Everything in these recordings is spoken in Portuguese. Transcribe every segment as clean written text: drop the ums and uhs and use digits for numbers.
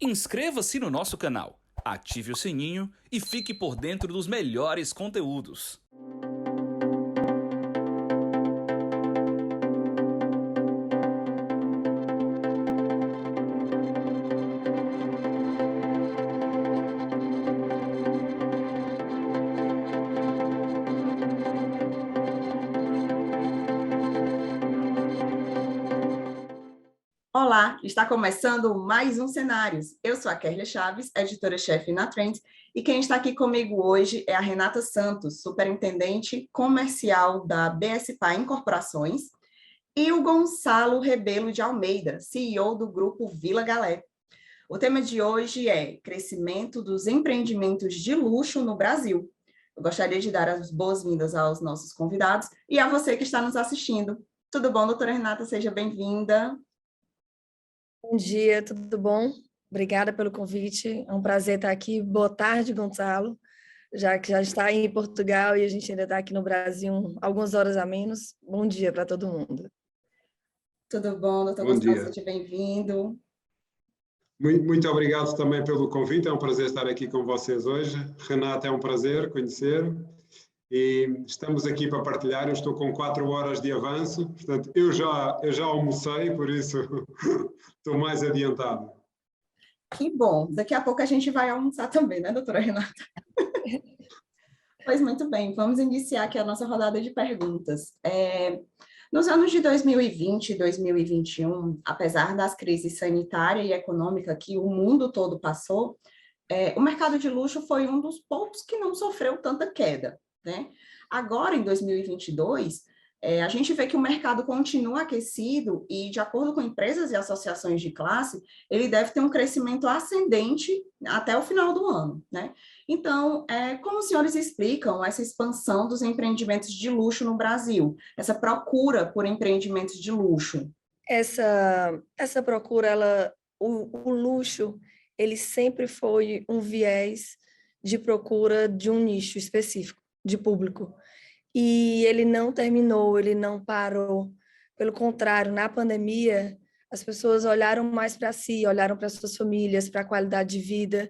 Inscreva-se no nosso canal, ative o sininho e fique por dentro dos melhores conteúdos. Olá, está começando mais um Cenários. Eu sou a Kerlia Chaves, editora-chefe na Trends, e quem está aqui comigo hoje é a Renata Santos, superintendente comercial da BSPA Incorporações, e o Gonçalo Rebelo de Almeida, CEO do grupo Vila Galé. O tema de hoje é crescimento dos empreendimentos de luxo no Brasil. Eu gostaria de dar as boas-vindas aos nossos convidados e a você que está nos assistindo. Tudo bom, doutora Renata? Seja bem-vinda. Bom dia, tudo bom? Obrigada pelo convite. É um prazer estar aqui. Boa tarde, Gonçalo, já que já está em Portugal e a gente ainda está aqui no Brasil algumas horas a menos. Bom dia para todo mundo. Tudo bom, doutor Bom Gonçalo? dia. Seja bem-vindo. Muito obrigado também pelo convite, é um prazer estar aqui com vocês hoje. Renata, é um prazer conhecer e estamos aqui para partilhar. Eu estou com 4 horas de avanço, portanto, eu já almocei, por isso estou mais adiantado. Que bom. Daqui a pouco a gente vai almoçar também, né, doutora Renata? Pois muito bem, vamos iniciar aqui a nossa rodada de perguntas. Nos anos de 2020 e 2021, apesar das crises sanitária e econômica que o mundo todo passou, o mercado de luxo foi um dos poucos que não sofreu tanta queda, né? Agora, em 2022, a gente vê que o mercado continua aquecido e, de acordo com empresas e associações de classe, ele deve ter um crescimento ascendente até o final do ano, né? Então, como os senhores explicam essa expansão dos empreendimentos de luxo no Brasil, essa procura por empreendimentos de luxo? Essa procura, o luxo, ele sempre foi um viés de procura de um nicho específico, de público. E ele não terminou, ele não parou. Pelo contrário, na pandemia, as pessoas olharam mais para si, olharam para suas famílias, para a qualidade de vida.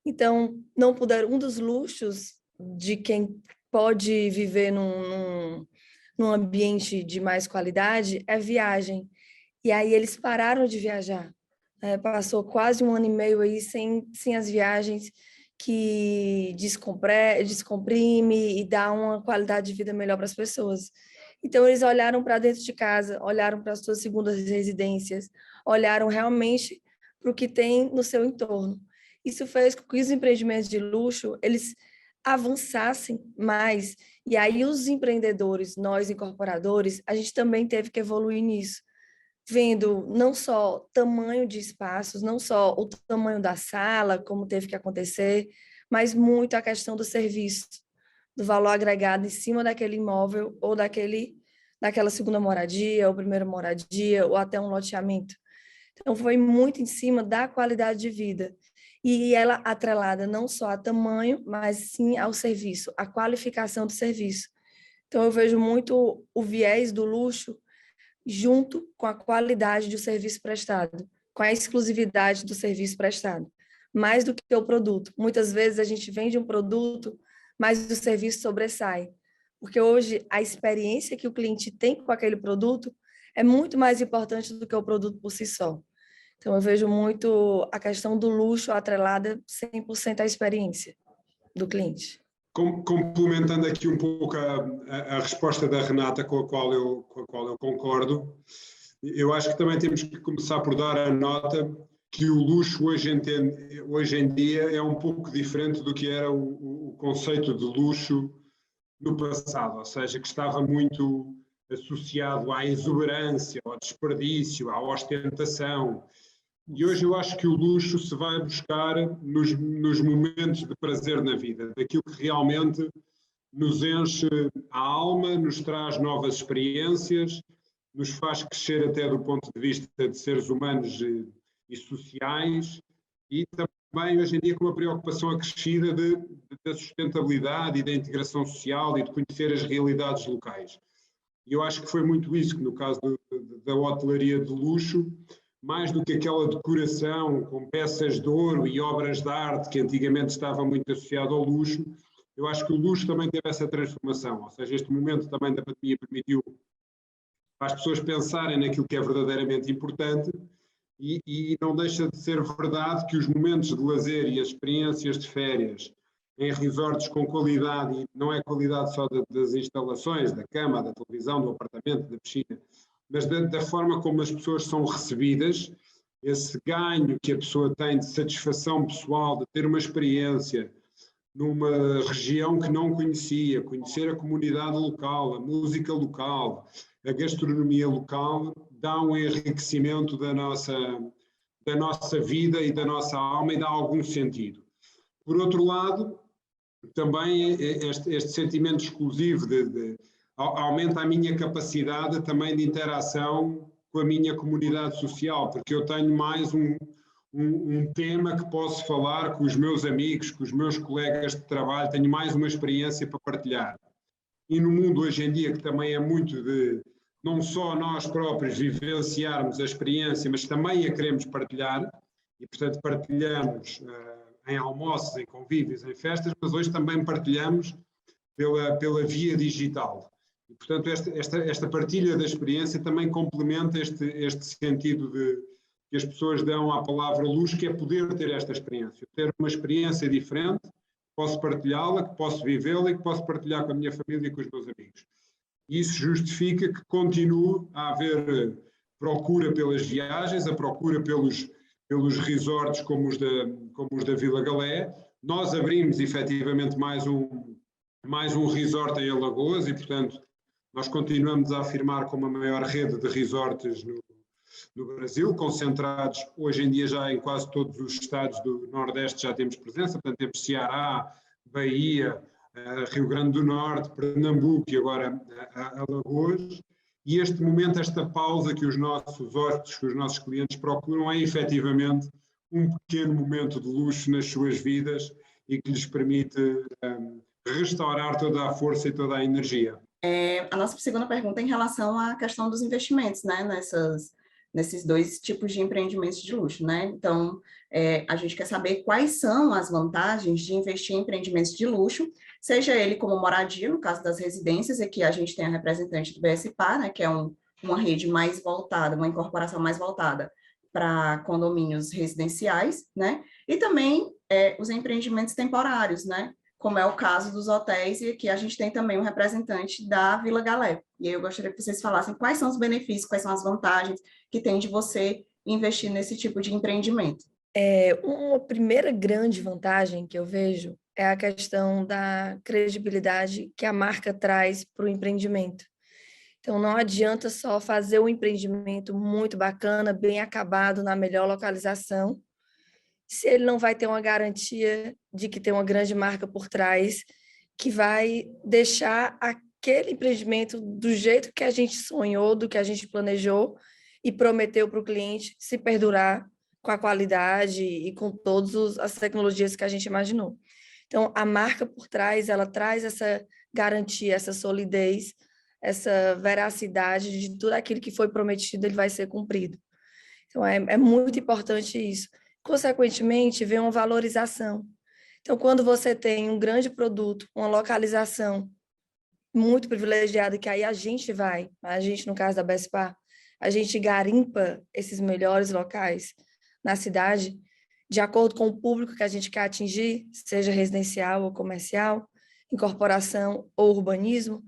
Então, não puderam. Um dos luxos de quem pode viver num ambiente de mais qualidade é viagem. E aí eles pararam de viajar. Passou quase 1 ano e meio aí sem as viagens, que descomprime e dá uma qualidade de vida melhor para as pessoas. Então, eles olharam para dentro de casa, olharam para as suas segundas residências, olharam realmente para o que tem no seu entorno. Isso fez com que os empreendimentos de luxo, eles avançassem mais. E aí, os empreendedores, nós incorporadores, a gente também teve que evoluir nisso, vendo não só tamanho de espaços, não só o tamanho da sala, como teve que acontecer, mas muito a questão do serviço, do valor agregado em cima daquele imóvel ou daquela segunda moradia, ou primeira moradia, ou até um loteamento. Então, foi muito em cima da qualidade de vida. E ela atrelada não só a tamanho, mas sim ao serviço, a qualificação do serviço. Então, eu vejo muito o viés do luxo junto com a qualidade do serviço prestado, com a exclusividade do serviço prestado, mais do que o produto. Muitas vezes a gente vende um produto, mas o serviço sobressai, porque hoje a experiência que o cliente tem com aquele produto é muito mais importante do que o produto por si só. Então, eu vejo muito a questão do luxo atrelada 100% à experiência do cliente. Complementando aqui um pouco a resposta da Renata, com a qual eu concordo, eu acho que também temos que começar por dar a nota que o luxo hoje em dia é um pouco diferente do que era o conceito de luxo no passado, ou seja, que estava muito associado à exuberância, ao desperdício, à ostentação. E hoje eu acho que o luxo se vai buscar nos momentos de prazer na vida, daquilo que realmente nos enche a alma, nos traz novas experiências, nos faz crescer até do ponto de vista de seres humanos e sociais, e também hoje em dia com uma preocupação acrescida da sustentabilidade e da integração social e de conhecer as realidades locais. E eu acho que foi muito isso que, no caso da hotelaria de luxo, mais do que aquela decoração com peças de ouro e obras de arte que antigamente estava muito associado ao luxo, eu acho que o luxo também teve essa transformação, ou seja, este momento também da pandemia permitiu às pessoas pensarem naquilo que é verdadeiramente importante e não deixa de ser verdade que os momentos de lazer e as experiências de férias em resorts com qualidade, e não é qualidade só das instalações, da cama, da televisão, do apartamento, da piscina, mas da forma como as pessoas são recebidas, esse ganho que a pessoa tem de satisfação pessoal, de ter uma experiência numa região que não conhecia, conhecer a comunidade local, a música local, a gastronomia local, dá um enriquecimento da nossa vida e da nossa alma e dá algum sentido. Por outro lado, também este sentimento exclusivo aumenta a minha capacidade também de interação com a minha comunidade social, porque eu tenho mais um tema que posso falar com os meus amigos, com os meus colegas de trabalho, tenho mais uma experiência para partilhar. E no mundo hoje em dia, que também é muito de não só nós próprios vivenciarmos a experiência, mas também a queremos partilhar, e portanto partilhamos em almoços, em convívios, em festas, mas hoje também partilhamos pela via digital. E portanto esta partilha da experiência também complementa este sentido que as pessoas dão à palavra luxo, que é poder ter esta experiência, ter uma experiência diferente, posso partilhá-la, que posso vivê-la e que posso partilhar com a minha família e com os meus amigos. Isso justifica que continue a haver procura pelas viagens, a procura pelos resorts como os da Vila Galé. Nós abrimos efetivamente mais um resort em Alagoas e, portanto, nós continuamos a afirmar como a maior rede de resorts no Brasil, concentrados hoje em dia já em quase todos os estados do Nordeste já temos presença, portanto temos Ceará, Bahia, Rio Grande do Norte, Pernambuco e agora Alagoas. E este momento, esta pausa que os nossos hóspedes, que os nossos clientes procuram é efetivamente um pequeno momento de luxo nas suas vidas e que lhes permite restaurar toda a força e toda a energia. A nossa segunda pergunta é em relação à questão dos investimentos, né, nesses dois tipos de empreendimentos de luxo, né? Então, a gente quer saber quais são as vantagens de investir em empreendimentos de luxo, seja ele como moradia, no caso das residências, e aqui a gente tem a representante do BSPA, né, que é uma rede mais voltada, uma incorporação mais voltada para condomínios residenciais, né? E também os empreendimentos temporários, né? Como é o caso dos hotéis, e aqui a gente tem também um representante da Vila Galé. E aí eu gostaria que vocês falassem quais são os benefícios, quais são as vantagens que tem de você investir nesse tipo de empreendimento. Uma primeira grande vantagem que eu vejo é a questão da credibilidade que a marca traz para o empreendimento. Então, não adianta só fazer um empreendimento muito bacana, bem acabado, na melhor localização, se ele não vai ter uma garantia de que tem uma grande marca por trás, que vai deixar aquele empreendimento do jeito que a gente sonhou, do que a gente planejou e prometeu para o cliente se perdurar com a qualidade e com todas as tecnologias que a gente imaginou. Então, a marca por trás, ela traz essa garantia, essa solidez, essa veracidade de tudo aquilo que foi prometido, ele vai ser cumprido. Então, é muito importante isso. Consequentemente, vem uma valorização. Então, quando você tem um grande produto, uma localização muito privilegiada, que aí a gente, no caso da BSPA, a gente garimpa esses melhores locais na cidade, de acordo com o público que a gente quer atingir, seja residencial ou comercial, incorporação ou urbanismo,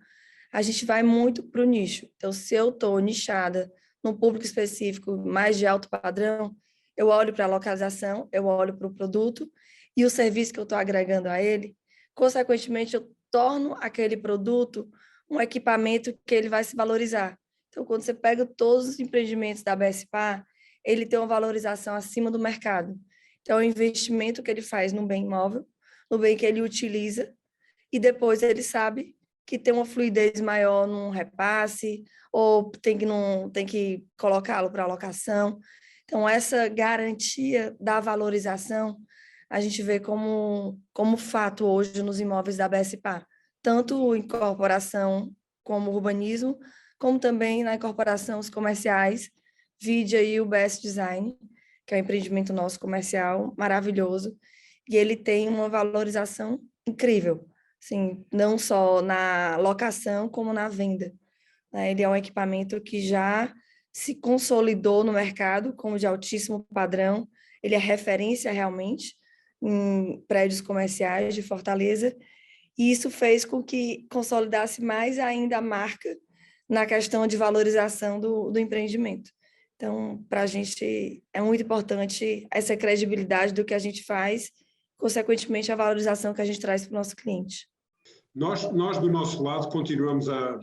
a gente vai muito para o nicho. Então, se eu estou nichada num público específico mais de alto padrão, eu olho para a localização, eu olho para o produto e o serviço que eu estou agregando a ele, consequentemente, eu torno aquele produto um equipamento que ele vai se valorizar. Então, quando você pega todos os empreendimentos da BSPA, ele tem uma valorização acima do mercado. Então, é o investimento que ele faz no bem imóvel, no bem que ele utiliza, e depois ele sabe que tem uma fluidez maior num repasse, ou tem que colocá-lo para alocação. Então, essa garantia da valorização, a gente vê como fato hoje nos imóveis da BSPA, tanto em incorporação como urbanismo, como também na incorporação os comerciais, vide aí o Best Design, que é um empreendimento nosso comercial maravilhoso, e ele tem uma valorização incrível, assim, não só na locação como na venda, né? Ele é um equipamento que já se consolidou no mercado como de altíssimo padrão, ele é referência realmente em prédios comerciais de Fortaleza, e isso fez com que consolidasse mais ainda a marca na questão de valorização do empreendimento. Então, para a gente é muito importante essa credibilidade do que a gente faz, consequentemente a valorização que a gente traz para o nosso cliente. Nós, do nosso lado, continuamos a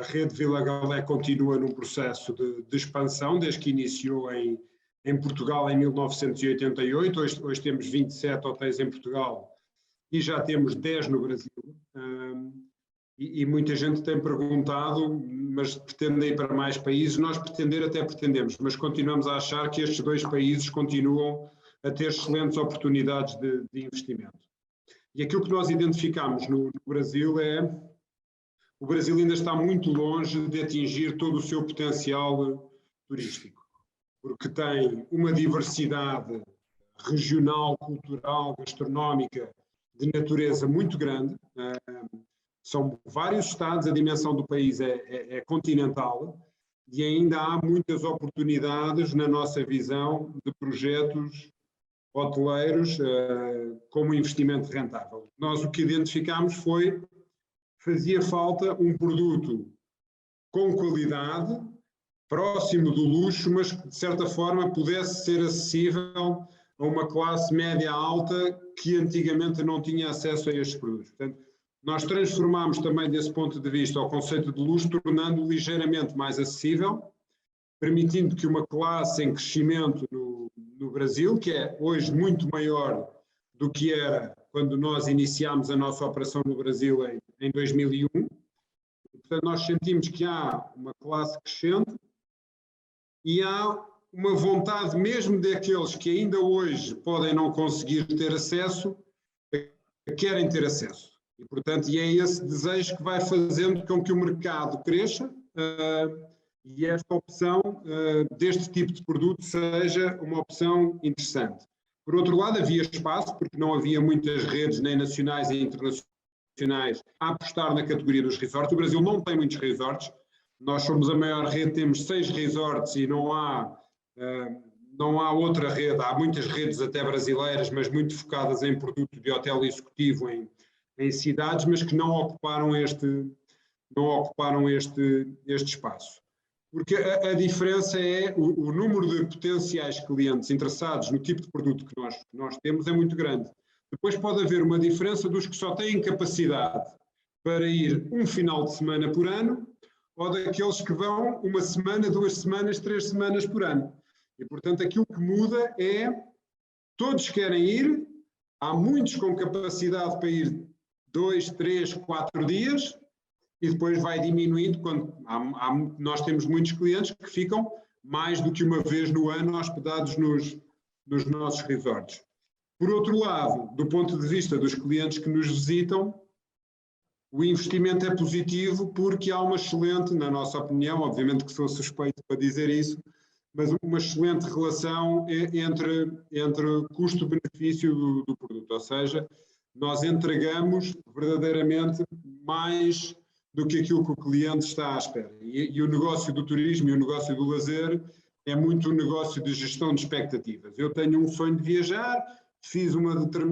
rede Vila Galé continua num processo de expansão, desde que iniciou em Portugal em 1988. Hoje temos 27 hotéis em Portugal e já temos 10 no Brasil. E muita gente tem perguntado, mas pretendem ir para mais países? Nós até pretendemos, mas continuamos a achar que estes 2 países continuam a ter excelentes oportunidades de investimento. E aquilo que nós identificamos no Brasil é o Brasil ainda está muito longe de atingir todo o seu potencial turístico, porque tem uma diversidade regional, cultural, gastronómica, de natureza muito grande. São vários estados, a dimensão do país é continental e ainda há muitas oportunidades, na nossa visão, de projetos hoteleiros como investimento rentável. Nós o que identificámos foi fazia falta um produto com qualidade, próximo do luxo, mas que de certa forma pudesse ser acessível a uma classe média alta que antigamente não tinha acesso a estes produtos. Portanto, nós transformamos também desse ponto de vista o conceito de luxo, tornando-o ligeiramente mais acessível, permitindo que uma classe em crescimento no Brasil, que é hoje muito maior do que era quando nós iniciámos a nossa operação no Brasil em 2001. Portanto, nós sentimos que há uma classe crescente e há uma vontade mesmo daqueles que ainda hoje podem não conseguir ter acesso, querem ter acesso. E, portanto, é esse desejo que vai fazendo com que o mercado cresça e esta opção deste tipo de produto seja uma opção interessante. Por outro lado, havia espaço, porque não havia muitas redes, nem nacionais nem internacionais, a apostar na categoria dos resorts. O Brasil não tem muitos resorts. Nós somos a maior rede, temos 6 resorts e não há outra rede. Há muitas redes até brasileiras, mas muito focadas em produto de hotel executivo em cidades, mas que não ocuparam este espaço. Porque a diferença é o número de potenciais clientes interessados no tipo de produto que nós temos é muito grande. Depois pode haver uma diferença dos que só têm capacidade para ir um final de semana por ano ou daqueles que vão uma semana, 2 semanas, 3 semanas por ano. E, portanto, aquilo que muda é todos querem ir, há muitos com capacidade para ir 2, 3, 4 dias e depois vai diminuindo quando nós temos muitos clientes que ficam mais do que uma vez no ano hospedados nos nossos resorts. Por outro lado, do ponto de vista dos clientes que nos visitam, o investimento é positivo porque há uma excelente, na nossa opinião, obviamente que sou suspeito para dizer isso, mas uma excelente relação entre custo-benefício do produto, ou seja, nós entregamos verdadeiramente mais do que aquilo que o cliente está à espera. E o negócio do turismo e o negócio do lazer é muito um negócio de gestão de expectativas. Eu tenho um sonho de viajar,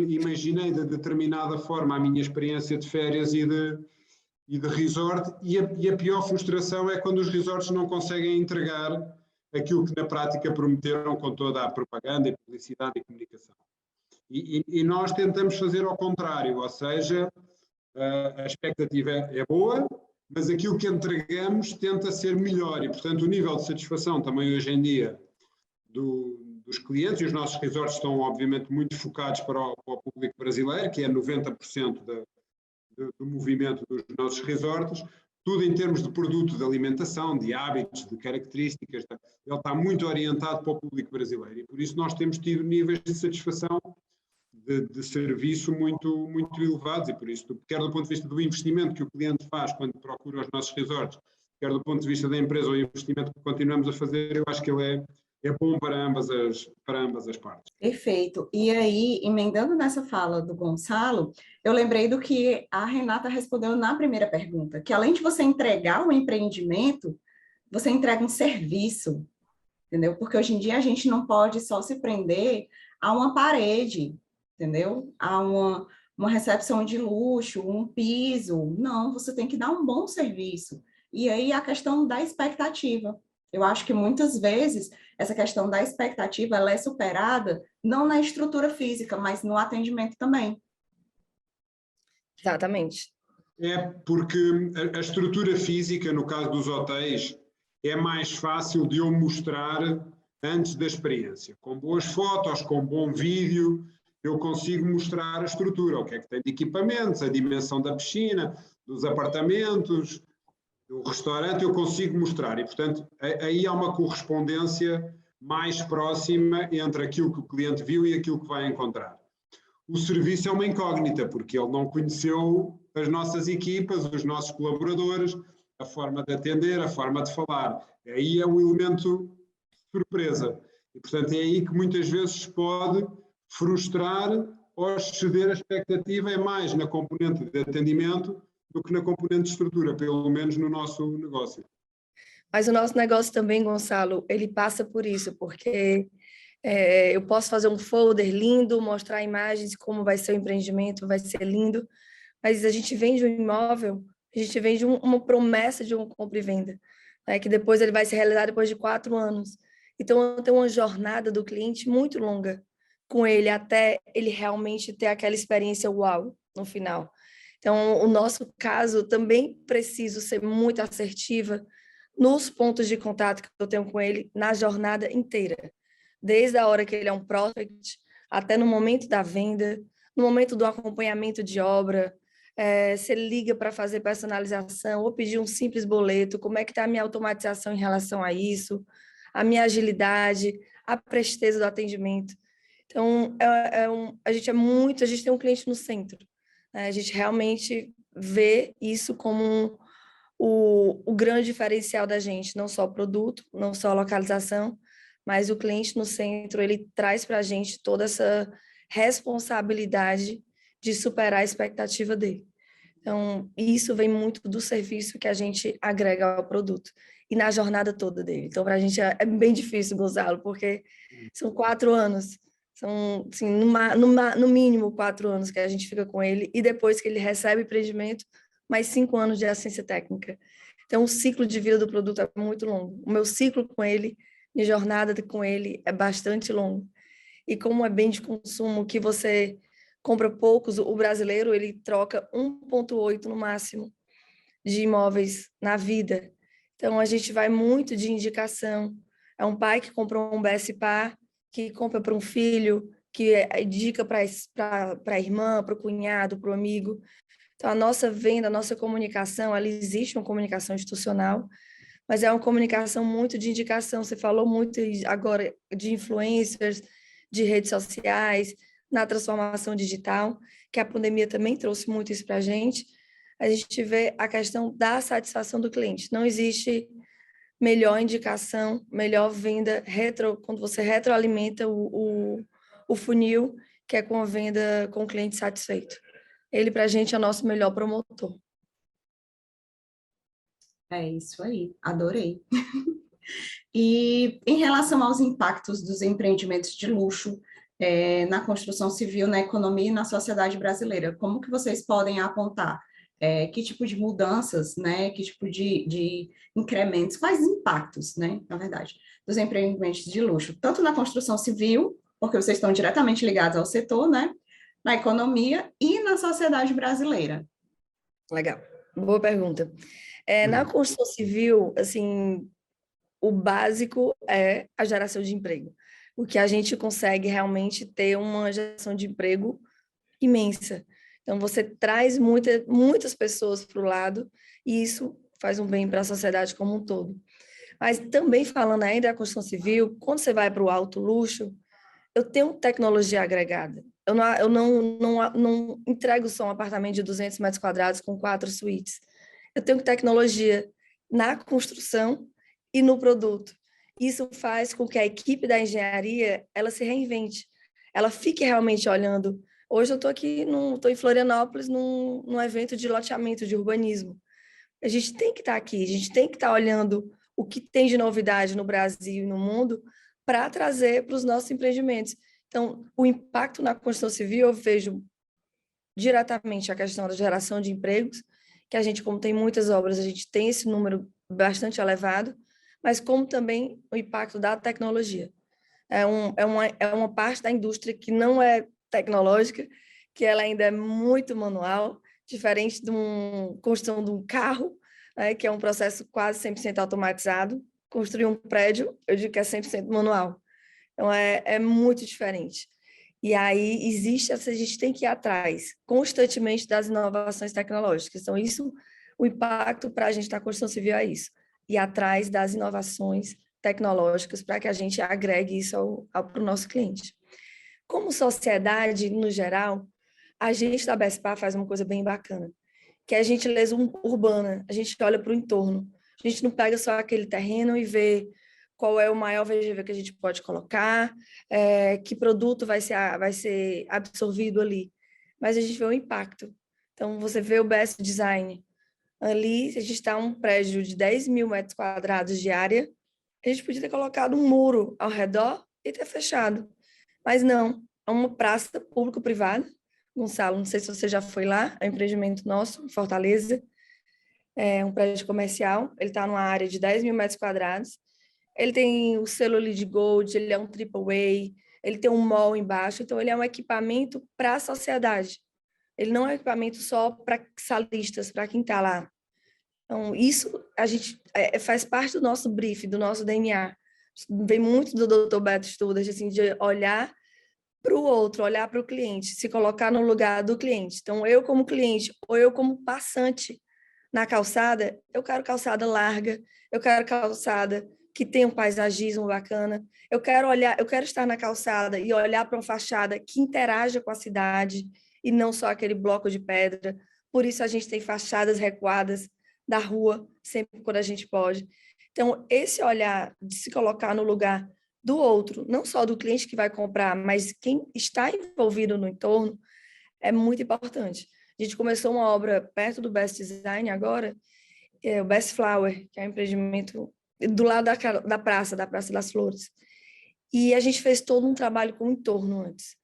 imaginei de determinada forma a minha experiência de férias e de resort, e a pior frustração é quando os resorts não conseguem entregar aquilo que na prática prometeram com toda a propaganda e publicidade e comunicação. E nós tentamos fazer ao contrário, ou seja, a expectativa é boa, mas aquilo que entregamos tenta ser melhor e, portanto, o nível de satisfação também hoje em dia dos clientes, e os nossos resorts estão obviamente muito focados para o público brasileiro, que é 90% do movimento dos nossos resorts, tudo em termos de produto, de alimentação, de hábitos, de características, ele está muito orientado para o público brasileiro e por isso nós temos tido níveis de satisfação de serviço muito, muito elevados e por isso, quer do ponto de vista do investimento que o cliente faz quando procura os nossos resorts, quer do ponto de vista da empresa ou do investimento que continuamos a fazer, eu acho que ele é bom para ambas as partes. Perfeito. E aí, emendando nessa fala do Gonçalo, eu lembrei do que a Renata respondeu na primeira pergunta, que além de você entregar o empreendimento, você entrega um serviço, entendeu? Porque hoje em dia a gente não pode só se prender a uma parede, entendeu? A uma recepção de luxo, um piso. Não, você tem que dar um bom serviço. E aí a questão da expectativa. Eu acho que muitas vezes essa questão da expectativa ela é superada não na estrutura física, mas no atendimento também. Exatamente. É porque a estrutura física, no caso dos hotéis, é mais fácil de eu mostrar antes da experiência. Com boas fotos, com bom vídeo, eu consigo mostrar a estrutura, o que é que tem de equipamentos, a dimensão da piscina, dos apartamentos, do restaurante, eu consigo mostrar. E, portanto, aí há uma correspondência mais próxima entre aquilo que o cliente viu e aquilo que vai encontrar. O serviço é uma incógnita, porque ele não conheceu as nossas equipas, os nossos colaboradores, a forma de atender, a forma de falar. Aí é um elemento surpresa. E, portanto, é aí que muitas vezes se pode frustrar ou exceder a expectativa, é mais na componente de atendimento do que na componente de estrutura, pelo menos no nosso negócio. Mas o nosso negócio também, Gonçalo, ele passa por isso, porque eu posso fazer um folder lindo, mostrar imagens de como vai ser o empreendimento, vai ser lindo, mas a gente vende um imóvel, a gente vende uma promessa de uma compra e venda, né, que depois ele vai se realizar depois de 4 anos. Então, tem uma jornada do cliente muito longa com ele, até ele realmente ter aquela experiência uau no final. Então, o nosso caso também preciso ser muito assertiva nos pontos de contato que eu tenho com ele na jornada inteira. Desde a hora que ele é um prospect, até no momento da venda, no momento do acompanhamento de obra, se ele liga para fazer personalização ou pedir um simples boleto, como é que está a minha automatização em relação a isso, a minha agilidade, a presteza do atendimento. Então, a gente tem um cliente no centro. A gente realmente vê isso como o grande diferencial da gente, não só o produto, não só a localização, mas o cliente no centro, ele traz para a gente toda essa responsabilidade de superar a expectativa dele. Então, isso vem muito do serviço que a gente agrega ao produto e na jornada toda dele. Então, para a gente é bem difícil, Gonçalo, porque são 4 anos, são, assim, no mínimo 4 anos que a gente fica com ele, e depois que ele recebe o empreendimento, mais 5 anos de assistência técnica. Então, o ciclo de vida do produto é muito longo. O meu ciclo com ele, minha jornada com ele é bastante longo. E como é bem de consumo, que você compra poucos, o brasileiro, ele troca 1,8 no máximo de imóveis na vida. Então, a gente vai muito de indicação. É um pai que comprou um BSPA, que compra para um filho, que indica para a irmã, para o cunhado, para o amigo. Então, a nossa venda, a nossa comunicação, ela existe uma comunicação institucional, mas é uma comunicação muito de indicação. Você falou muito agora de influencers, de redes sociais, na transformação digital, que a pandemia também trouxe muito isso para a gente vê a questão da satisfação do cliente. Não existe melhor indicação, melhor venda, quando você retroalimenta o funil, que é com a venda com o cliente satisfeito. Ele, para a gente, é o nosso melhor promotor. É isso aí, adorei. E em relação aos impactos dos empreendimentos de luxo na construção civil, na economia e na sociedade brasileira, como que vocês podem apontar? Que tipo de mudanças, né? Que tipo de incrementos, quais impactos, né? Na verdade, dos empreendimentos de luxo, tanto na construção civil, porque vocês estão diretamente ligados ao setor, né? Na economia e na sociedade brasileira. Legal, boa pergunta. Na construção civil, assim, o básico é a geração de emprego. O que a gente consegue realmente ter uma geração de emprego imensa. Então, você traz muitas pessoas para o lado e isso faz um bem para a sociedade como um todo. Mas também falando ainda da construção civil, quando você vai para o alto luxo, eu tenho tecnologia agregada. Eu não entrego só um apartamento de 200 metros quadrados com 4 suítes. Eu tenho tecnologia na construção e no produto. Isso faz com que a equipe da engenharia ela se reinvente, ela fique realmente olhando. Hoje eu estou estou em Florianópolis num evento de loteamento de urbanismo. A gente tem que estar aqui, a gente tem que estar olhando o que tem de novidade no Brasil e no mundo para trazer para os nossos empreendimentos. Então, o impacto na construção civil, eu vejo diretamente a questão da geração de empregos, que a gente, como tem muitas obras, a gente tem esse número bastante elevado, mas como também o impacto da tecnologia. É uma parte da indústria que não é tecnológica, que ela ainda é muito manual, diferente de uma construção de um carro, né, que é um processo quase 100% automatizado. Construir um prédio, eu digo que é 100% manual. Então, é muito diferente. E aí, a gente tem que ir atrás constantemente das inovações tecnológicas. Então, o impacto para a gente na construção civil é isso. Ir atrás das inovações tecnológicas para que a gente agregue isso para o nosso cliente. Como sociedade, no geral, a gente da BESPA faz uma coisa bem bacana, que é a gentileza urbana, a gente olha para o entorno. A gente não pega só aquele terreno e vê qual é o maior VGV que a gente pode colocar, que produto vai ser absorvido ali. Mas a gente vê o impacto. Então, você vê o Best Design. Ali, a gente está um prédio de 10 mil metros quadrados de área, a gente podia ter colocado um muro ao redor e ter fechado. Mas não, é uma praça público-privada. Gonçalo, não sei se você já foi lá, é um empreendimento nosso, em Fortaleza. É um prédio comercial, ele está numa área de 10 mil metros quadrados. Ele tem o selo LEED Gold, ele é um AAA, ele tem um mall embaixo, então ele é um equipamento para a sociedade. Ele não é um equipamento só para salistas, para quem está lá. Então, isso a gente faz parte do nosso brief, do nosso DNA. Vem muito do Dr. Beto Studas, assim, de olhar para o outro, olhar para o cliente, se colocar no lugar do cliente. Então, eu como cliente, ou eu como passante na calçada, eu quero calçada larga, eu quero calçada que tenha um paisagismo bacana, eu quero estar na calçada e olhar para uma fachada que interaja com a cidade e não só aquele bloco de pedra. Por isso a gente tem fachadas recuadas da rua, sempre quando a gente pode. Então, esse olhar de se colocar no lugar do outro, não só do cliente que vai comprar, mas quem está envolvido no entorno, é muito importante. A gente começou uma obra perto do Best Design agora, o Best Flower, que é um empreendimento do lado da Praça das Flores. E a gente fez todo um trabalho com o entorno antes.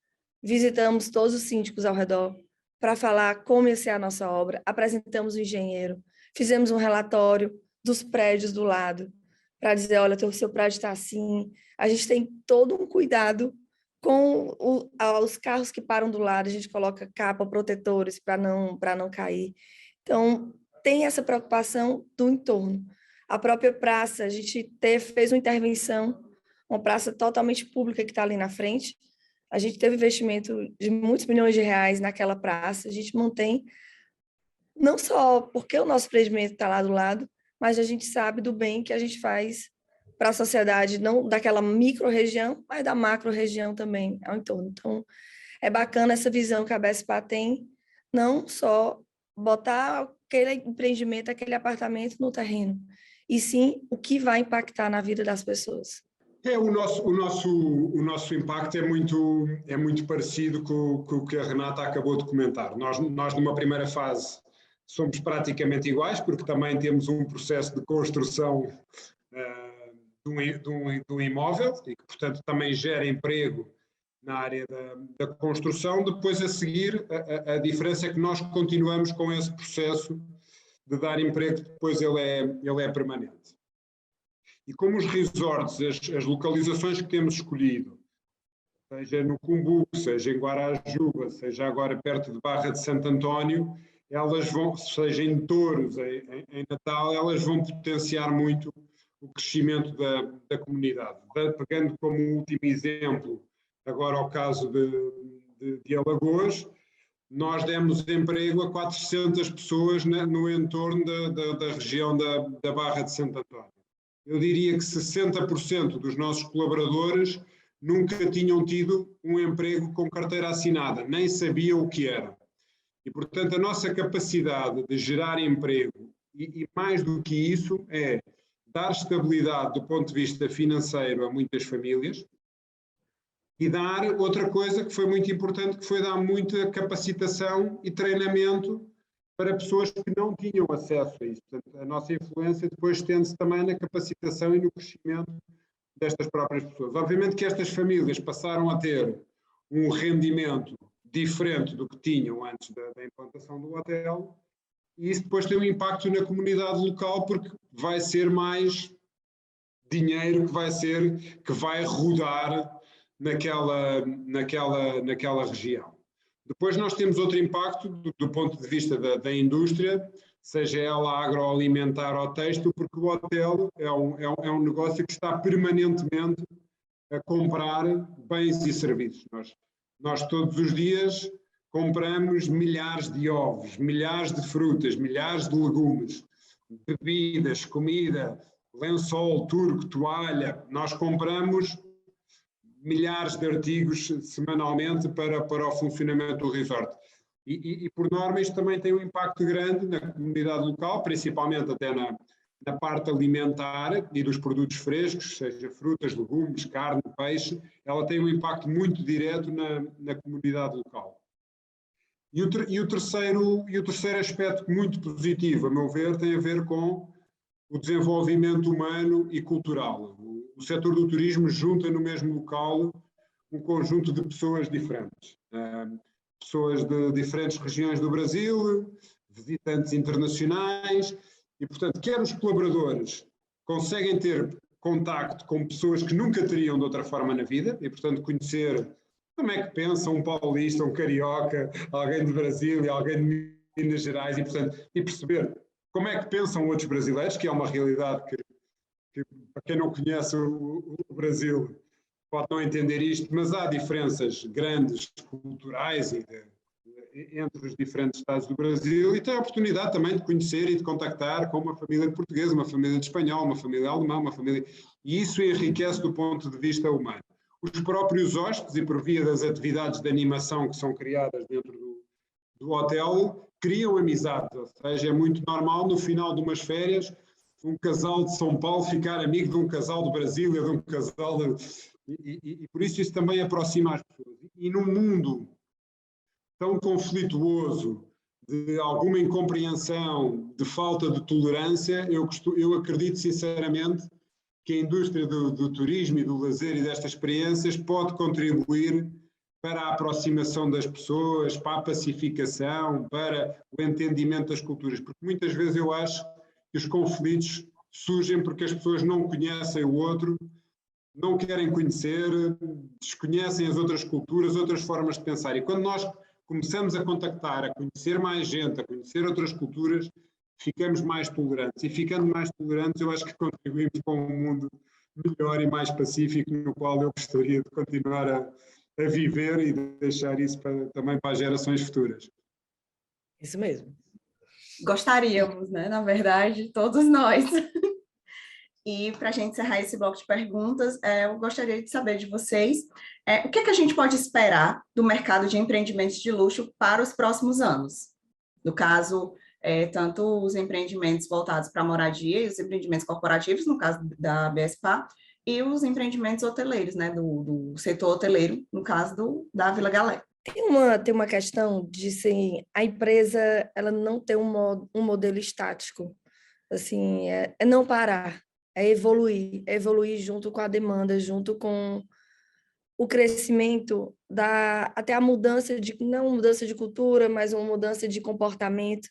Visitamos todos os síndicos ao redor para falar como ia ser a nossa obra, apresentamos o engenheiro, fizemos um relatório dos prédios do lado, para dizer, olha, o seu prédio está assim. A gente tem todo um cuidado com os carros que param do lado, a gente coloca capa, protetores para não cair. Então, tem essa preocupação do entorno. A própria praça, a gente fez uma intervenção, uma praça totalmente pública que está ali na frente. A gente teve investimento de muitos milhões de reais naquela praça. A gente mantém, não só porque o nosso empreendimento está lá do lado, mas a gente sabe do bem que a gente faz para a sociedade, não daquela micro-região, mas da macro-região também ao entorno. Então, é bacana essa visão que a BESPA tem, não só botar aquele empreendimento, aquele apartamento no terreno, e sim o que vai impactar na vida das pessoas. O nosso impacto é muito parecido com o que a Renata acabou de comentar. Nós, numa primeira fase, somos praticamente iguais, porque também temos um processo de construção de um imóvel, e que, portanto, também gera emprego na área da construção. Depois, a seguir, a diferença é que nós continuamos com esse processo de dar emprego, depois ele é permanente. E como os resorts, as localizações que temos escolhido, seja no Cumbu, seja em Guarajuba, seja agora perto de Barra de Santo António, elas vão, seja em Touros, em Natal, elas vão potenciar muito o crescimento da comunidade. Pegando como último exemplo, agora o caso de Alagoas, nós demos emprego a 400 pessoas no entorno da região da Barra de Santo António. Eu diria que 60% dos nossos colaboradores nunca tinham tido um emprego com carteira assinada, nem sabiam o que era. E, portanto, a nossa capacidade de gerar emprego e mais do que isso, é dar estabilidade do ponto de vista financeiro a muitas famílias e dar outra coisa que foi muito importante, que foi dar muita capacitação e treinamento para pessoas que não tinham acesso a isso. Portanto, a nossa influência depois estende-se também na capacitação e no crescimento destas próprias pessoas. Obviamente que estas famílias passaram a ter um rendimento diferente do que tinham antes da implantação do hotel, e isso depois tem um impacto na comunidade local, porque vai ser mais dinheiro que vai rodar naquela região. Depois nós temos outro impacto do ponto de vista da indústria, seja ela agroalimentar ou têxtil, porque o hotel é um negócio que está permanentemente a comprar bens e serviços. Nós todos os dias compramos milhares de ovos, milhares de frutas, milhares de legumes, bebidas, comida, lençol, turco, toalha. Nós compramos milhares de artigos semanalmente para o funcionamento do resort. E por norma isto também tem um impacto grande na comunidade local, principalmente até na parte alimentar e dos produtos frescos, seja frutas, legumes, carne, peixe, ela tem um impacto muito direto na comunidade local. E o terceiro aspecto muito positivo, a meu ver, tem a ver com o desenvolvimento humano e cultural. O setor do turismo junta no mesmo local um conjunto de pessoas diferentes. Pessoas de diferentes regiões do Brasil, visitantes internacionais, e, portanto, quer os colaboradores conseguem ter contacto com pessoas que nunca teriam de outra forma na vida, e, portanto, conhecer como é que pensa um paulista, um carioca, alguém de Brasil e alguém de Minas Gerais, e perceber como é que pensam outros brasileiros, que é uma realidade que para quem não conhece o Brasil, pode não entender isto, mas há diferenças grandes culturais entre os diferentes estados do Brasil, e tem a oportunidade também de conhecer e de contactar com uma família de português, uma família de espanhol, uma família alemã, e isso enriquece do ponto de vista humano. Os próprios hóspedes, e por via das atividades de animação que são criadas dentro do hotel, criam amizades, ou seja, é muito normal no final de umas férias um casal de São Paulo ficar amigo de um casal de Brasília, de um casal e por isso também aproxima as pessoas. E num mundo tão conflituoso, de alguma incompreensão, de falta de tolerância, eu acredito sinceramente que a indústria do turismo e do lazer e destas experiências pode contribuir para a aproximação das pessoas, para a pacificação, para o entendimento das culturas, porque muitas vezes eu acho que os conflitos surgem porque as pessoas não conhecem o outro, não querem conhecer, desconhecem as outras culturas, outras formas de pensar. E quando nós começamos a contactar, a conhecer mais gente, a conhecer outras culturas, ficamos mais tolerantes. E ficando mais tolerantes, eu acho que contribuímos para um mundo melhor e mais pacífico, no qual eu gostaria de continuar a viver e de deixar isso também para as gerações futuras. Isso mesmo. Gostaríamos, né? Na verdade, todos nós. E para a gente encerrar esse bloco de perguntas, eu gostaria de saber de vocês o que é que a gente pode esperar do mercado de empreendimentos de luxo para os próximos anos. No caso, tanto os empreendimentos voltados para a moradia e os empreendimentos corporativos, no caso da BSPA, e os empreendimentos hoteleiros, né, do setor hoteleiro, no caso da Vila Galé. Tem uma questão de assim, a empresa ela não ter um modelo estático, assim, é não parar, é evoluir junto com a demanda, junto com o crescimento, até a mudança não mudança de cultura, mas uma mudança de comportamento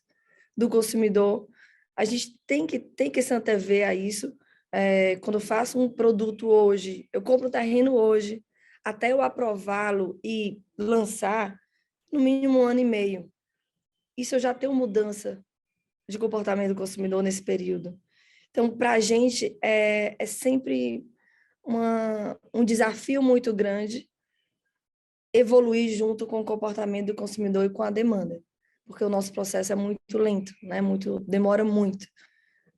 do consumidor. A gente tem que se antever a isso. Quando eu faço um produto hoje, eu compro um terreno hoje, até eu aprová-lo e lançar, no mínimo 1 ano e meio. Isso eu já tenho mudança de comportamento do consumidor nesse período. Então, para a gente, é sempre um desafio muito grande evoluir junto com o comportamento do consumidor e com a demanda, porque o nosso processo é muito lento, né? Demora muito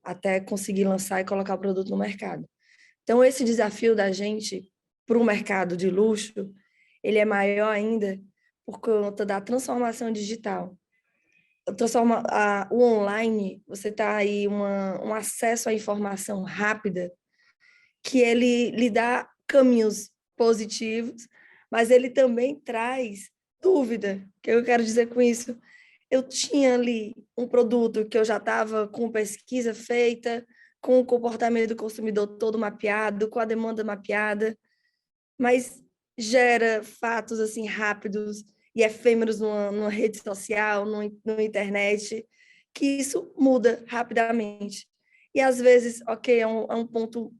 até conseguir lançar e colocar o produto no mercado. Então, esse desafio da gente para o mercado de luxo, ele é maior ainda por conta da transformação digital. o online, você está aí um acesso à informação rápida, que ele lhe dá caminhos positivos, mas ele também traz dúvida. O que eu quero dizer com isso? Eu tinha ali um produto que eu já estava com pesquisa feita, com o comportamento do consumidor todo mapeado, com a demanda mapeada, mas gera fatos assim rápidos e efêmeros numa rede social, numa internet, que isso muda rapidamente. E às vezes, ok, é um ponto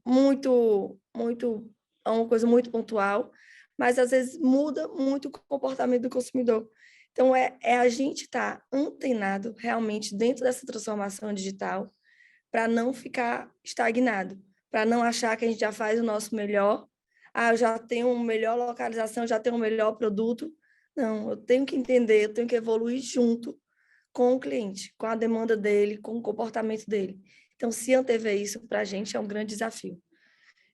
é uma coisa muito pontual, mas às vezes muda muito o comportamento do consumidor. Então, é a gente estar antenado realmente dentro dessa transformação digital para não ficar estagnado, para não achar que a gente já faz o nosso melhor, eu já tenho uma melhor localização, já tenho um melhor produto. Não, eu tenho que entender, eu tenho que evoluir junto com o cliente, com a demanda dele, com o comportamento dele. Então, se antever isso, para a gente é um grande desafio.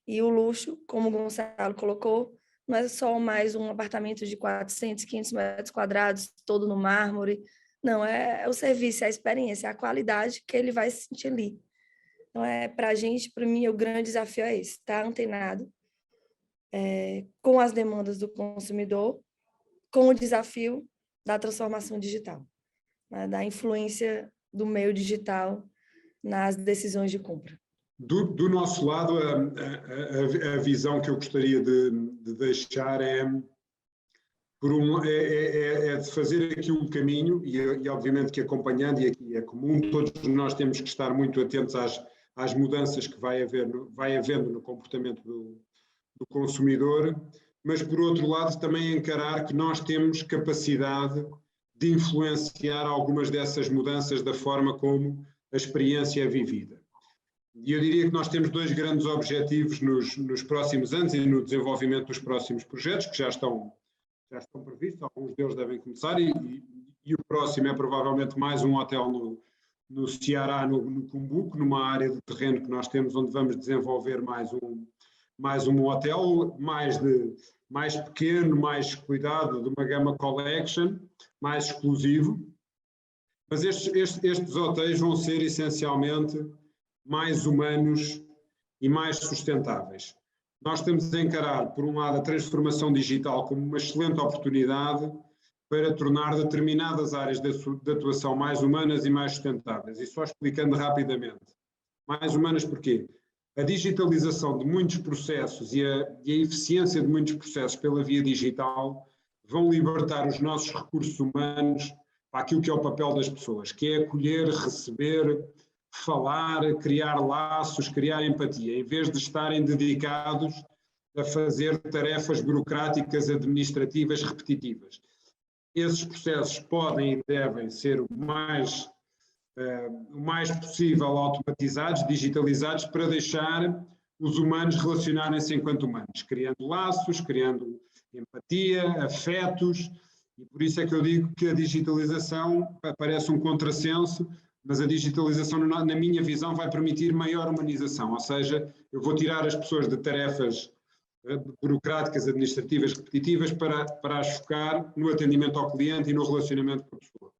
E o luxo, como o Gonçalo colocou, não é só mais um apartamento de 400, 500 metros quadrados, todo no mármore. Não, é o serviço, é a experiência, é a qualidade que ele vai sentir ali. Então, para a gente, para mim, o grande desafio é esse, estar antenado com as demandas do consumidor, com o desafio da transformação digital, né, da influência do meio digital nas decisões de compra. Do nosso lado, a visão que eu gostaria de deixar é de fazer aqui um caminho, e obviamente que acompanhando, e aqui é comum, todos nós temos que estar muito atentos às mudanças que vai havendo no comportamento do consumidor, mas por outro lado também encarar que nós temos capacidade de influenciar algumas dessas mudanças da forma como a experiência é vivida. E eu diria que nós temos dois grandes objetivos nos próximos anos e no desenvolvimento dos próximos projetos, que já estão previstos, alguns deles devem começar, e o próximo é provavelmente mais um hotel no Ceará, no Cumbuco, numa área de terreno que nós temos, onde vamos desenvolver mais um hotel, mais pequeno, mais cuidado, de uma gama collection, mais exclusivo. Mas estes hotéis vão ser essencialmente mais humanos e mais sustentáveis. Nós estamos a encarar, por um lado, a transformação digital como uma excelente oportunidade para tornar determinadas áreas de atuação mais humanas e mais sustentáveis. E só explicando rapidamente. Mais humanas porquê? A digitalização de muitos processos e a eficiência de muitos processos pela via digital vão libertar os nossos recursos humanos para aquilo que é o papel das pessoas, que é acolher, receber, falar, criar laços, criar empatia, em vez de estarem dedicados a fazer tarefas burocráticas, administrativas, repetitivas. Esses processos podem e devem ser o mais possível automatizados, digitalizados, para deixar os humanos relacionarem-se enquanto humanos, criando laços, criando empatia, afetos, e por isso é que eu digo que a digitalização parece um contrassenso, mas a digitalização, na minha visão, vai permitir maior humanização, ou seja, eu vou tirar as pessoas de tarefas burocráticas, administrativas, repetitivas, para as focar no atendimento ao cliente e no relacionamento com a pessoa.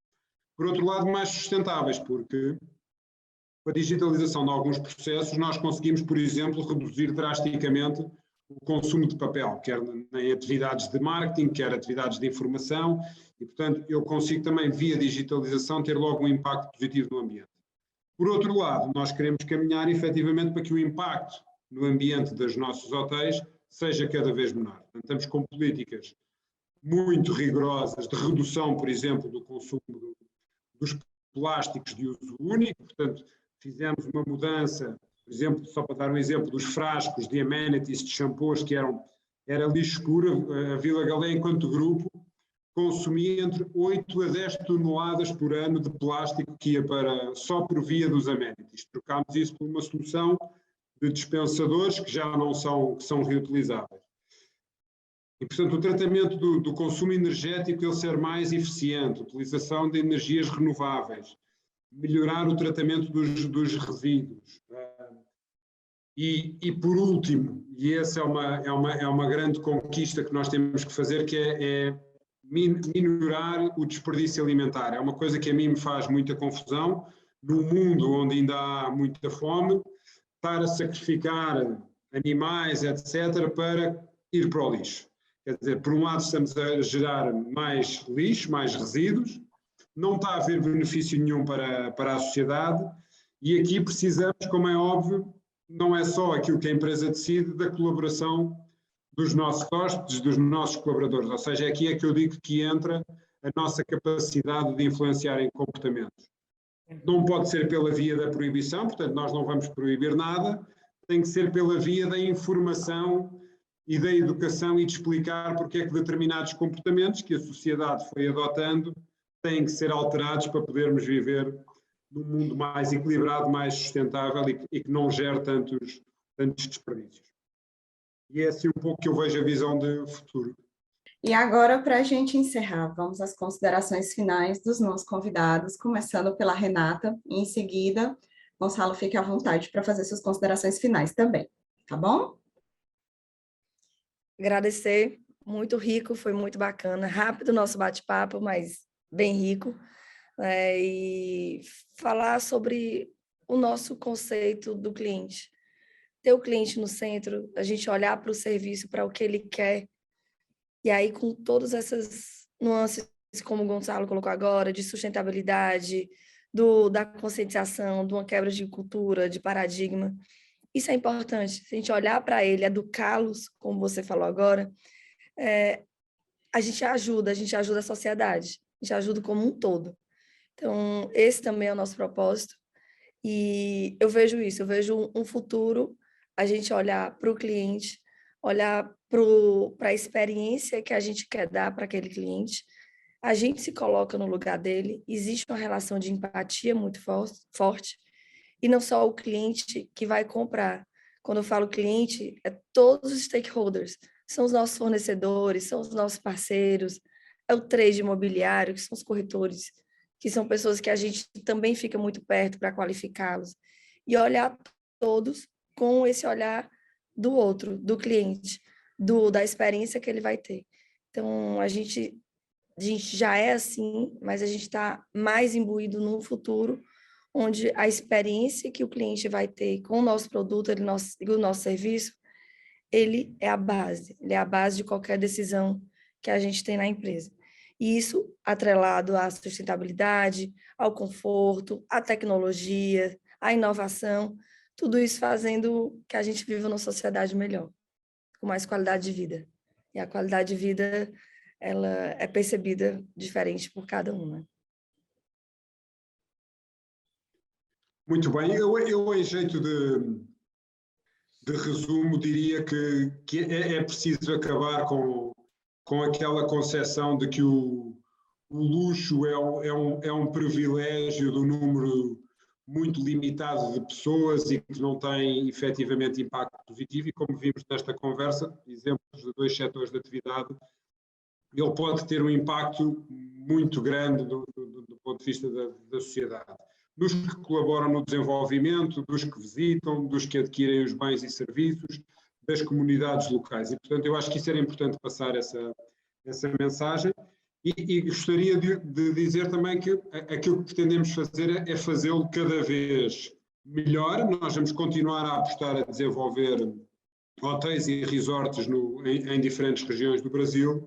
Por outro lado, mais sustentáveis, porque com a digitalização de alguns processos nós conseguimos, por exemplo, reduzir drasticamente o consumo de papel, quer em atividades de marketing, quer atividades de informação, e, portanto, eu consigo também, via digitalização, ter logo um impacto positivo no ambiente. Por outro lado, nós queremos caminhar, efetivamente, para que o impacto no ambiente dos nossos hotéis seja cada vez menor. Portanto, estamos com políticas muito rigorosas de redução, por exemplo, do consumo dos plásticos de uso único, portanto, fizemos uma mudança, por exemplo, só para dar um exemplo, dos frascos de amenities, de shampoos, que era lixo puro. A Vila Galé, enquanto grupo, consumia entre 8 a 10 toneladas por ano de plástico que ia só por via dos amenities. Trocámos isso por uma solução de dispensadores que já não são reutilizáveis. E, portanto, o tratamento do consumo energético, ele ser mais eficiente, utilização de energias renováveis, melhorar o tratamento dos resíduos. E por último, e essa é uma grande conquista que nós temos que fazer, que é minorar o desperdício alimentar. É uma coisa que a mim me faz muita confusão, num mundo onde ainda há muita fome, estar a sacrificar animais, etc., para ir para o lixo. Quer dizer, por um lado estamos a gerar mais lixo, mais resíduos, não está a haver benefício nenhum para a sociedade, e aqui precisamos, como é óbvio, não é só aquilo que a empresa decide, da colaboração dos nossos hóspedes, dos nossos colaboradores. Ou seja, aqui é que eu digo que entra a nossa capacidade de influenciar em comportamentos. Não pode ser pela via da proibição, portanto nós não vamos proibir nada, tem que ser pela via da informação e da educação e de explicar porque é que determinados comportamentos que a sociedade foi adotando têm que ser alterados para podermos viver num mundo mais equilibrado, mais sustentável e que não gere tantos desperdícios. E é assim um pouco que eu vejo a visão de futuro. E agora, para a gente encerrar, vamos às considerações finais dos nossos convidados, começando pela Renata, e em seguida, Gonçalo, fique à vontade para fazer suas considerações finais também, tá bom? Agradecer, muito rico, foi muito bacana, rápido o nosso bate-papo, mas bem rico, e falar sobre o nosso conceito do cliente. Ter o cliente no centro, a gente olhar para o serviço, para o que ele quer, e aí com todas essas nuances, como o Gonçalo colocou agora, de sustentabilidade, da conscientização, de uma quebra de cultura, de paradigma, isso é importante. Se a gente olhar para ele, educá-los, como você falou agora, a gente ajuda a sociedade, a gente ajuda como um todo. Então, esse também é o nosso propósito. E eu vejo isso, eu vejo um futuro, a gente olhar para o cliente, olhar para a experiência que a gente quer dar para aquele cliente, a gente se coloca no lugar dele, existe uma relação de empatia muito forte, e não só o cliente que vai comprar. Quando eu falo cliente, é todos os stakeholders, são os nossos fornecedores, são os nossos parceiros, é o trade imobiliário, que são os corretores, que são pessoas que a gente também fica muito perto para qualificá-los, e olhar todos com esse olhar do outro, do cliente, da experiência que ele vai ter. Então, a gente já é assim, mas a gente está mais imbuído num futuro onde a experiência que o cliente vai ter com o nosso produto e o nosso serviço, ele é a base de qualquer decisão que a gente tem na empresa. E isso atrelado à sustentabilidade, ao conforto, à tecnologia, à inovação, tudo isso fazendo que a gente viva numa sociedade melhor, com mais qualidade de vida. E a qualidade de vida, ela é percebida diferente por cada um, né? Muito bem, eu em jeito de resumo diria que é preciso acabar com aquela concepção de que o luxo é um privilégio do número muito limitado de pessoas e que não tem efetivamente impacto positivo, e como vimos nesta conversa, exemplos de dois setores de atividade, ele pode ter um impacto muito grande do ponto de vista da sociedade. Dos que colaboram no desenvolvimento, dos que visitam, dos que adquirem os bens e serviços, das comunidades locais. E, portanto, eu acho que isso era importante passar essa mensagem. E gostaria de dizer também que aquilo que pretendemos fazer é fazê-lo cada vez melhor. Nós vamos continuar a apostar a desenvolver hotéis e resorts em diferentes regiões do Brasil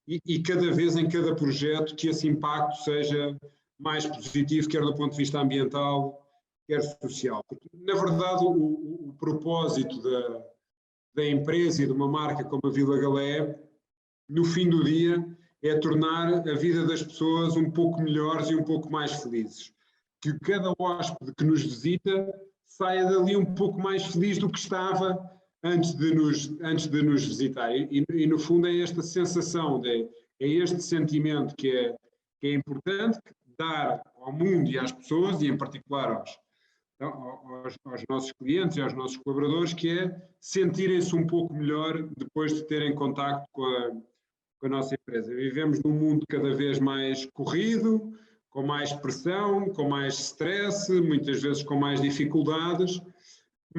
e cada vez em cada projeto que esse impacto seja mais positivo, quer do ponto de vista ambiental, quer social. Porque, na verdade, o propósito da empresa e de uma marca como a Vila Galé, no fim do dia, é tornar a vida das pessoas um pouco melhores e um pouco mais felizes. Que cada hóspede que nos visita saia dali um pouco mais feliz do que estava antes de nos visitar. E no fundo é esta sensação, é este sentimento que é importante dar ao mundo e às pessoas, e em particular aos nossos clientes e aos nossos colaboradores, que é sentirem-se um pouco melhor depois de terem contacto com a nossa empresa. Vivemos num mundo cada vez mais corrido, com mais pressão, com mais stress, muitas vezes com mais dificuldades,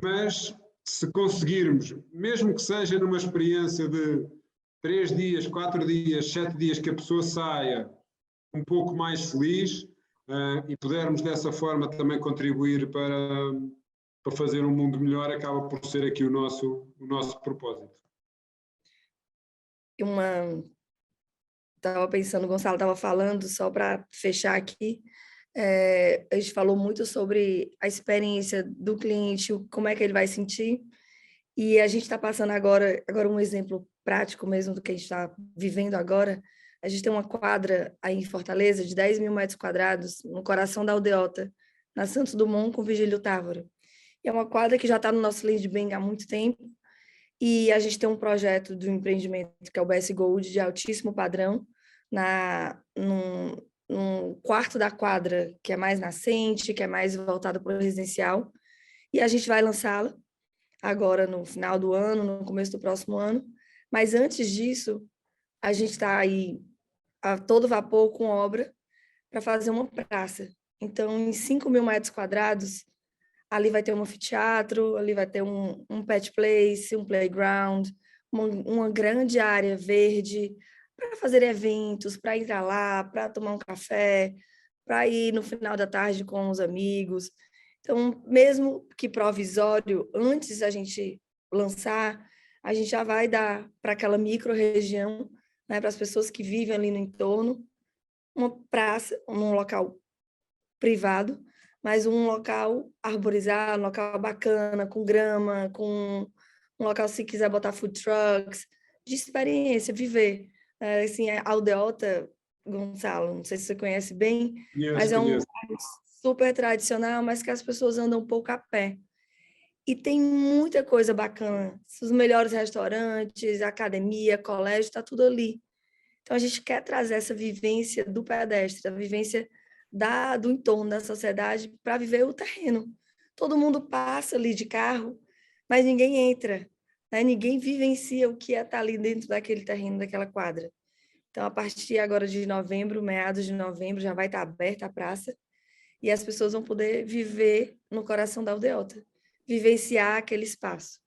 mas se conseguirmos, mesmo que seja numa experiência de 3 dias, 4 dias, 7 dias que a pessoa saia um pouco mais feliz e pudermos dessa forma também contribuir para fazer um mundo melhor, acaba por ser aqui o nosso propósito. Estava pensando, o Gonçalo estava falando, só para fechar aqui, a gente falou muito sobre a experiência do cliente, como é que ele vai sentir, e a gente está passando agora um exemplo prático mesmo do que a gente está vivendo agora. A gente tem uma quadra aí em Fortaleza de 10 mil metros quadrados, no coração da Aldeota, na Santos Dumont com Vigílio Távora. E é uma quadra que já está no nosso land bank há muito tempo, e a gente tem um projeto do empreendimento que é o BS Gold, de altíssimo padrão, num quarto da quadra que é mais nascente, que é mais voltado para o residencial, e a gente vai lançá-la agora no final do ano, no começo do próximo ano, mas antes disso, a gente está aí a todo vapor com obra para fazer uma praça. Então, em 5 mil metros quadrados, ali vai ter um anfiteatro, ali vai ter um pet place, um playground, uma grande área verde para fazer eventos, para ir lá, para tomar um café, para ir no final da tarde com os amigos. Então, mesmo que provisório, antes da gente lançar, a gente já vai dar para aquela micro-região, né, para as pessoas que vivem ali no entorno, uma praça, um local privado, mas um local arborizado, um local bacana, com grama, com um local, se quiser botar food trucks, de experiência, viver. Assim, a Aldeota, Gonçalo, não sei se você conhece bem, mas é um bairro super tradicional, mas que as pessoas andam um pouco a pé. E tem muita coisa bacana. Os melhores restaurantes, academia, colégio, está tudo ali. Então, a gente quer trazer essa vivência do pedestre, a vivência do entorno da sociedade para viver o terreno. Todo mundo passa ali de carro, mas ninguém entra, né? Ninguém vivencia o que é estar ali dentro daquele terreno, daquela quadra. Então, a partir agora de novembro, meados de novembro, já vai estar aberta a praça e as pessoas vão poder viver no coração da Aldeota, vivenciar aquele espaço.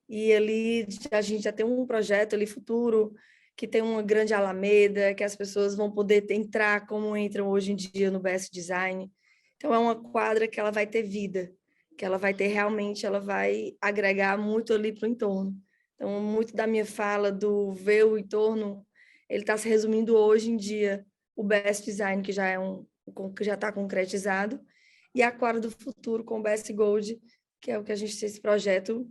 E ali a gente já tem um projeto ali futuro, que tem uma grande alameda, que as pessoas vão poder entrar como entram hoje em dia no BS Design. Então, é uma quadra que ela vai ter vida, que ela vai ter realmente, ela vai agregar muito ali para o entorno. Então, muito da minha fala do ver o entorno, ele está se resumindo hoje em dia, o BS Design, que já está concretizado, e a quadra do futuro com o BS Gold, que é o que a gente tem esse projeto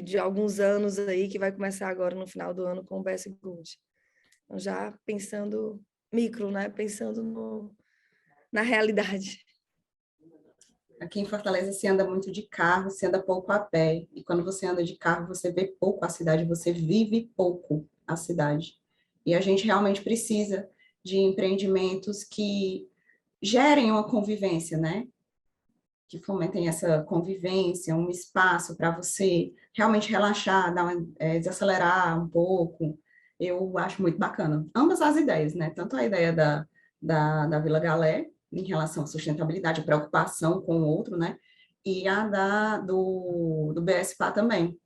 de alguns anos aí, que vai começar agora no final do ano com o BS Gold. Então, já pensando micro, né? Pensando na realidade. Aqui em Fortaleza se anda muito de carro, se anda pouco a pé. E quando você anda de carro, você vê pouco a cidade, você vive pouco a cidade. E a gente realmente precisa de empreendimentos que gerem uma convivência, né? Que fomentem essa convivência, um espaço para você realmente relaxar, desacelerar um pouco. Eu acho muito bacana. Ambas as ideias, né? Tanto a ideia da Vila Galé, em relação à sustentabilidade, preocupação com o outro, né? E a do BSPA também,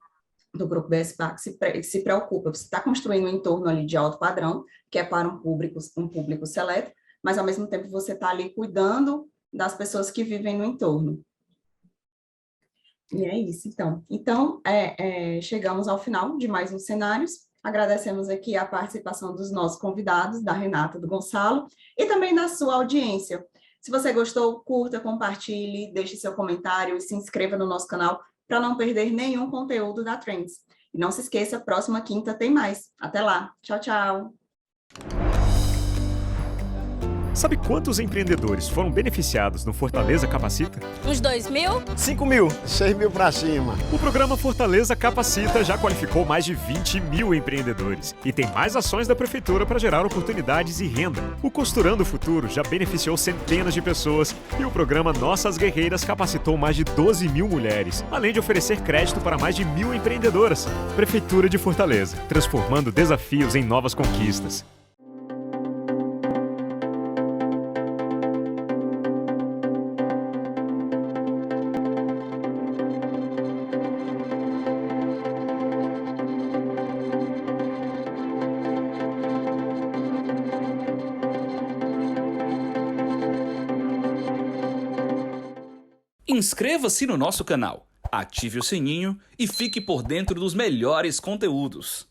do grupo BSPA, que se preocupa. Você está construindo um entorno ali de alto padrão, que é para um público seleto, mas, ao mesmo tempo, você está ali cuidando das pessoas que vivem no entorno. E é isso, então. Então, chegamos ao final de mais um Cenários. Agradecemos aqui a participação dos nossos convidados, da Renata, do Gonçalo, e também da sua audiência. Se você gostou, curta, compartilhe, deixe seu comentário e se inscreva no nosso canal para não perder nenhum conteúdo da Trends. E não se esqueça, próxima quinta tem mais. Até lá. Tchau, tchau. Sabe quantos empreendedores foram beneficiados no Fortaleza Capacita? Uns 2.000? 5.000. 6.000 para cima. O programa Fortaleza Capacita já qualificou mais de 20 mil empreendedores e tem mais ações da Prefeitura para gerar oportunidades e renda. O Costurando o Futuro já beneficiou centenas de pessoas e o programa Nossas Guerreiras capacitou mais de 12 mil mulheres, além de oferecer crédito para mais de 1.000 empreendedoras. Prefeitura de Fortaleza, transformando desafios em novas conquistas. Inscreva-se no nosso canal, ative o sininho e fique por dentro dos melhores conteúdos.